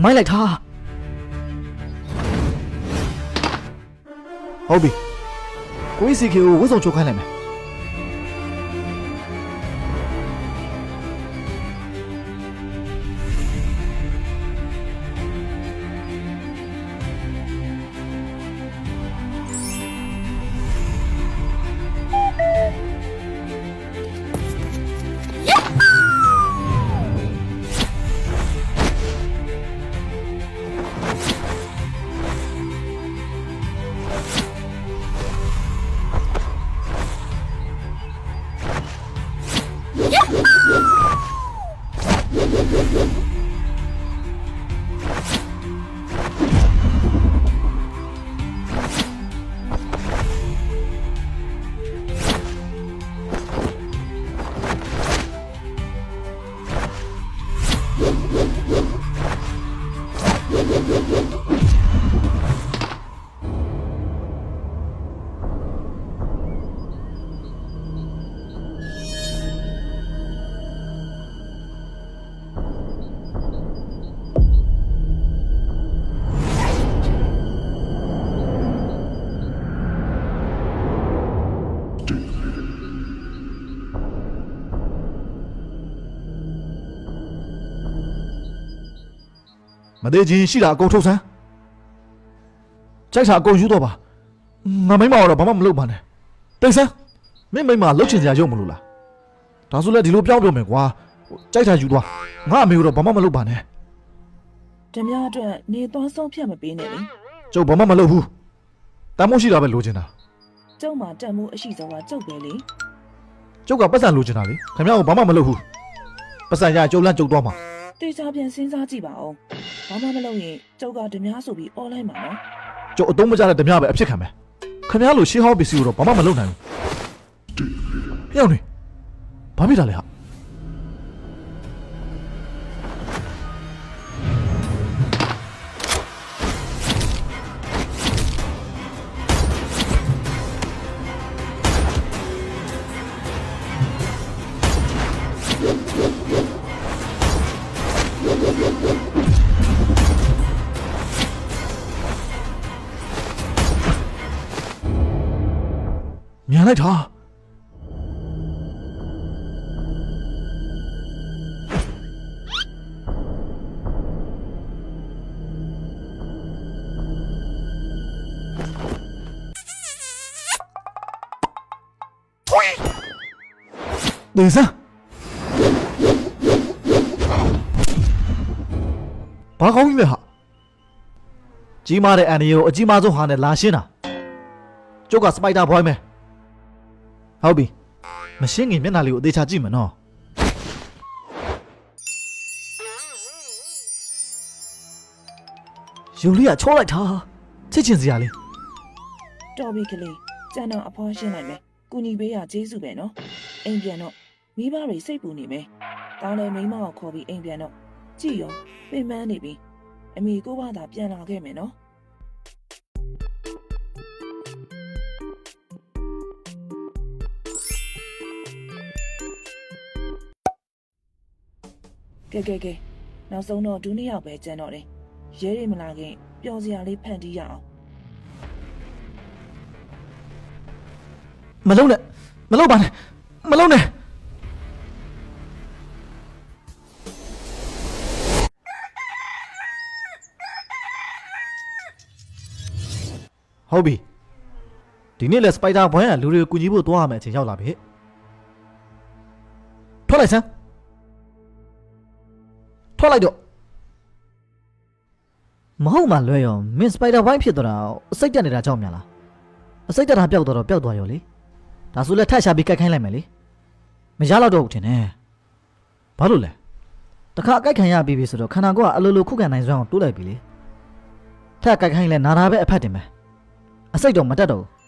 မိုင်းလိုက်တာဟုတ်ပြီကိုကြီးစီကေကိုဝှစုံချုပ်ခိုင်းလိုက်မယ်မသေးချင်းရှိတာအကုန်ထုတ်ဆန်းကြိုက်တာအကုန်ယူတော့ပါငါမိမကတော့ဘာမှမလုပ်ပါနဲ့တိတ်ဆန်းမင်းမိမလှုပ်ချင်စရာရုံမလို့လားဒါဆိုလည်းဒီလိုပြောင်းပြောမယ်ကွာကြိုက်တာယူသွားငါအမေကတော့ဘာမှမလုပ်ပါနဲ့ဓမြအတွက်နေသွားဆုံးဖြတ်မပေးနဲ့လေကျုပ်ဘာမှမလုပ်ဘူးတမ်းမို့ရှိတာပဲလိုချင်တာကျုပ်မှာတက်မှုအရှိဆုံးကကျုပ်ပဲလေကျုပ်ကပတ်စံလိုချင်တာလေခင်ဗျားကဘာမှမလုပ်ဘူးပတ်စံရကျုပ်လန့်ကျုပ်သွားမှာတေချာပြန်စဉ်းစားကြည့်ပါဦးဘာမှမလုပ်ရင်ကျုပ်ကဓမြဆိုပြီးអော်လိုက်မှာနော်ကျုပ်အတုံးမကြတဲ့ဓမြပဲအဖြစ်ခံမယ်ခင်ဗျားလိုရှင်းဟောပစ္စည်းကိုတော့ဘာမှမလုပ်နိုင်ဘူးဟဲ့နေဘာဖြစ်တာလဲဟာမြန်လိုက်တာဒေဆာဘာကောင်းကြီးလဲဟာကြီးမားတဲ့အန်ဒီကိုအကြီးမားဆုံးဟာနဲ့လာရှင်းတာကျုပ်ကစပိုက်တာဘွိုင်းမယ်ဟုတ်ပြီမရှင်းခင်မျက်နှာလေးကိုအသေးချာကြည့်မယ်နော်ယူလေးကချောလိုက်တာချစ်ချင်စရာလေးတော်ပြီကလေးကျန်တော့အဖေါ်ရှင်းလိုက်မယ်ကုညီပေးရကျေးဇူးပဲနော်အိမ်ပြန်တော့မိဘတွေစိတ်ပူနေမယ်တောင်းလည်းမိမကိုခေါ်ပြီးအိမ်ပြန်တော့ကြည့်ရောပင်ပန်းနေပြီအမေကိုဘာသာပြန်လာခဲ့မယ်နော်ကဲနောက်ဆုံးတော့ဒူးနှစ်ယောက်ပဲကျန်တော့တယ်ရဲတွေမလာခင်ပျော်စရာလေးဖန်တီးရအောင်မလုံးနဲ့မလုံးပါနဲ့မလုံးနဲ့ဟုတ်ပြီဒီနေ့လဲစပိုက်ဒါဘွိုင်းကလူတွေကိုကူညီဖို့သွားရမယ်အချိန်ရောက်လာပြီထွက်လိုက်စမ်းထွက်လိုက်တော့မဟုတ်မှလွဲရောမင်းစပိုက်ဒါဘွိုင်းဖြစ်သွားတာအစိတ်တက်နေတာကြောက်များလားအစိတ်တက်တာပျောက်တော့ပျောက်သွားရောလေဒါဆိုလဲထက်ရှာပြီးကတ်ခိုင်းလိုက်မယ်လေမရတော့ဘူးထင်တယ်ဘာလို့လဲတခါအကိုက်ခံရပြီးပြီဆိုတော့ခန္ဓာကိုယ်ကအလိုလိုခုခံနိုင်စွမ်းအောင်တိုးလိုက်ပြီလေထက်ကတ်ခိုင်းလဲနာတာပဲအဖက်တင်မယ်အစိတ်တော့မတက်တော့ဘူး